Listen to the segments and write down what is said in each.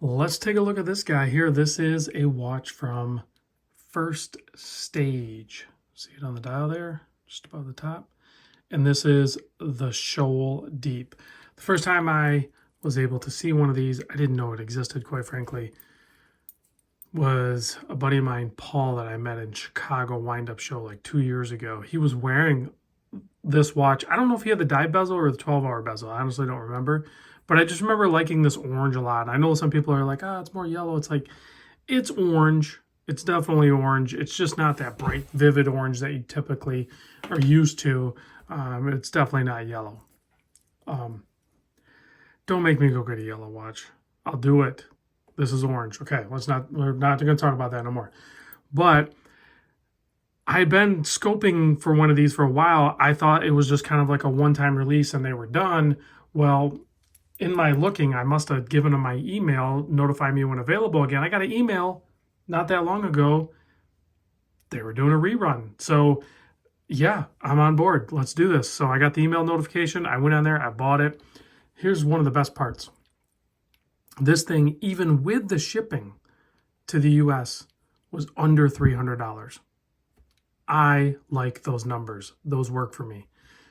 Let's take a look at this guy here. This is a watch from First Stage. See it on the dial there, just above the top. And this is the Shoal Deep. The first time I was able to see one of these, I didn't know it existed, quite frankly, was a buddy of mine, Paul, that I met in Chicago wind-up show like 2 years ago. He was wearing this watch. I don't know if he had the dive bezel or the 12-hour bezel. I honestly don't remember. But I just remember liking this orange a lot. And I know some people are like, it's more yellow. It's like, it's orange. It's definitely orange. It's just not that bright, vivid orange that you typically are used to. It's definitely not yellow. Don't make me go get a yellow watch. I'll do it. This is orange. Okay, we're not going to talk about that no more. But I had been scoping for one of these for a while. I thought it was just kind of like a one-time release and they were done. Well, in my looking, I must have given them my email, notify me when available again. I got an email not that long ago. They were doing a rerun. So yeah, I'm on board. Let's do this. So I got the email notification. I went on there. I bought it. Here's one of the best parts. This thing, even with the shipping to the US, was under $300. I like those numbers. Those work for me.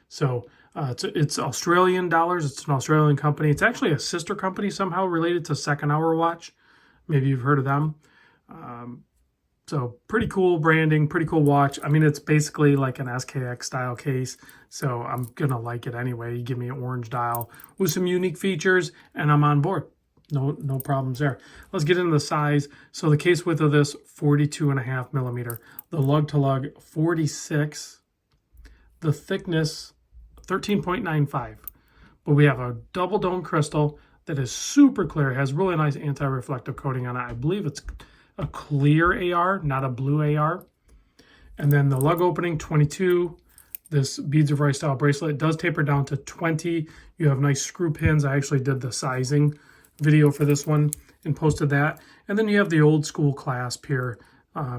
So it's Australian dollars. It's an Australian company. It's actually a sister company somehow related to Second Hour Watch. Maybe you've heard of them. So pretty cool branding, pretty cool watch. I mean, it's basically like an SKX style case. So I'm going to like it anyway. You give me an orange dial with some unique features and I'm on board. No problems there. Let's get into the size. So the case width of this, 42.5 millimeter. The lug to lug, 46. The thickness, 13.95. But we have a double dome crystal that is super clear. It has really nice anti-reflective coating on it. I believe it's a clear AR, not a blue AR. And then the lug opening, 22. This Beads of Rice style bracelet does taper down to 20. You have nice screw pins. I actually did the sizing video for this one and posted that. And then you have the old school clasp here.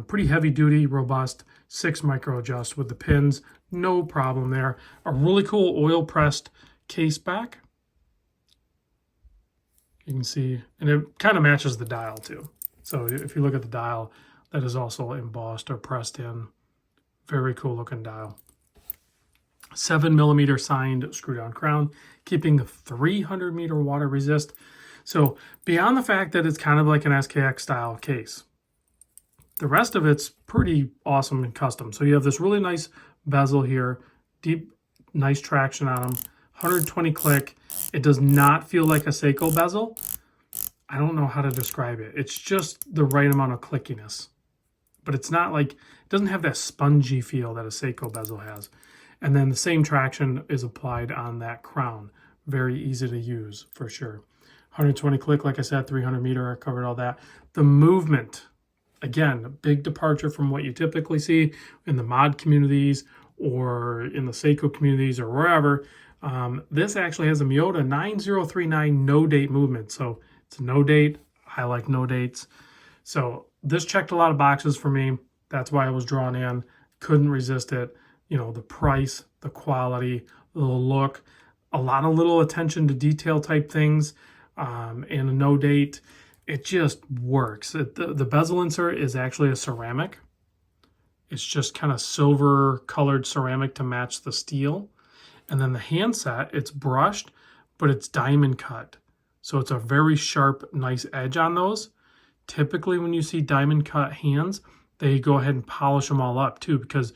Pretty heavy duty, robust, 6 micro adjust with the pins. No problem there. A really cool oil pressed case back. You can see, and it kind of matches the dial too. So if you look at the dial, that is also embossed or pressed in. Very cool looking dial. 7 millimeter signed screw down crown, keeping the 300 meter water resist. So beyond the fact that it's kind of like an SKX style case, the rest of it's pretty awesome and custom. So you have this really nice bezel here, deep, nice traction on them, 120 click. It does not feel like a Seiko bezel. I don't know how to describe it. It's just the right amount of clickiness. But it's not like, it doesn't have that spongy feel that a Seiko bezel has. And then the same traction is applied on that crown. Very easy to use for sure. 120 click, like I said, 300 meter, I covered all that. The movement, again, a big departure from what you typically see in the mod communities or in the Seiko communities or wherever. This actually has a Miyota 9039 no date movement. So it's a no date. I like no dates. So this checked a lot of boxes for me. That's why I was drawn in. Couldn't resist it. You know, the price, the quality, the look, a lot of little attention to detail type things, and a no date. It just works. The bezel insert is actually a ceramic. It's just kind of silver colored ceramic to match the steel. And then the handset, it's brushed, but it's diamond cut. So it's a very sharp, nice edge on those. Typically when you see diamond cut hands, they go ahead and polish them all up too, because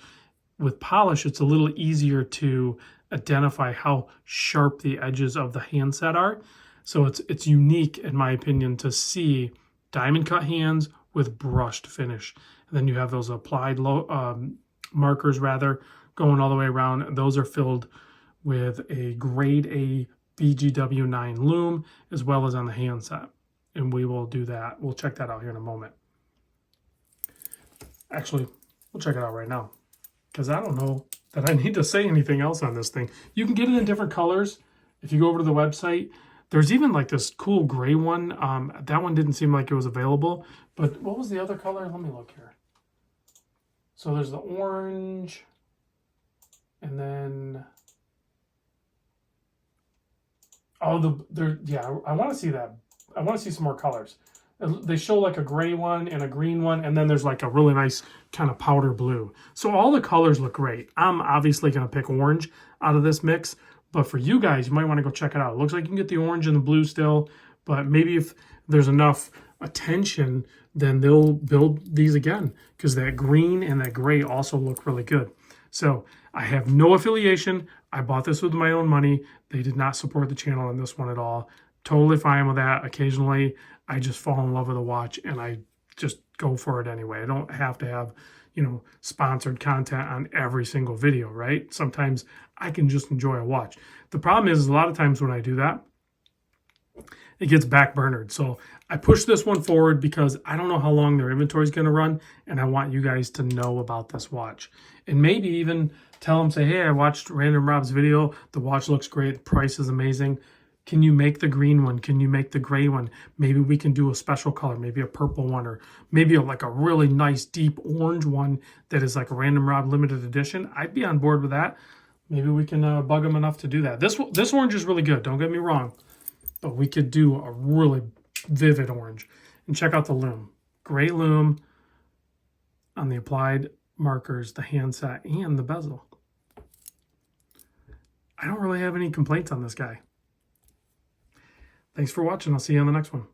with polish, it's a little easier to identify how sharp the edges of the handset are. So it's unique, in my opinion, to see diamond cut hands with brushed finish. And then you have those applied markers, rather, going all the way around. Those are filled with a grade A BGW9 Lume, as well as on the handset. And we will do that. We'll check that out here in a moment. Actually, we'll check it out right now, because I don't know that I need to say anything else on this thing. You can get it in different colors. If you go over to the website, there's even like this cool gray one. That one didn't seem like it was available. But what was the other color? Let me look here. So there's the orange. And then... oh, yeah, I want to see that. I want to see some more colors. They show like a gray one and a green one, and then there's like a really nice kind of powder blue. So all the colors look great. I'm obviously going to pick orange out of this mix, but for you guys, you might want to go check it out. It looks like you can get the orange and the blue still, but maybe if there's enough attention, then they'll build these again, because that green and that gray also look really good. So I have no affiliation. I bought this with my own money. They did not support the channel on this one at all. Totally fine with that. Occasionally, I just fall in love with a watch and I just go for it anyway. I don't have to have, you know, sponsored content on every single video, right? Sometimes I can just enjoy a watch. The problem is a lot of times when I do that, it gets backburnered. So I push this one forward because I don't know how long their inventory is going to run, and I want you guys to know about this watch. And maybe even tell them, say, hey, I watched Random Rob's video. The watch looks great. The price is amazing. Can you make the green one? Can you make the gray one? Maybe we can do a special color, maybe a purple one, or maybe like a really nice deep orange one that is like a Random Rob limited edition. I'd be on board with that. Maybe we can bug them enough to do that. This orange is really good. Don't get me wrong. But we could do a really vivid orange. And check out the Lume. Great Lume on the applied markers, the handset, and the bezel. I don't really have any complaints on this guy. Thanks for watching. I'll see you on the next one.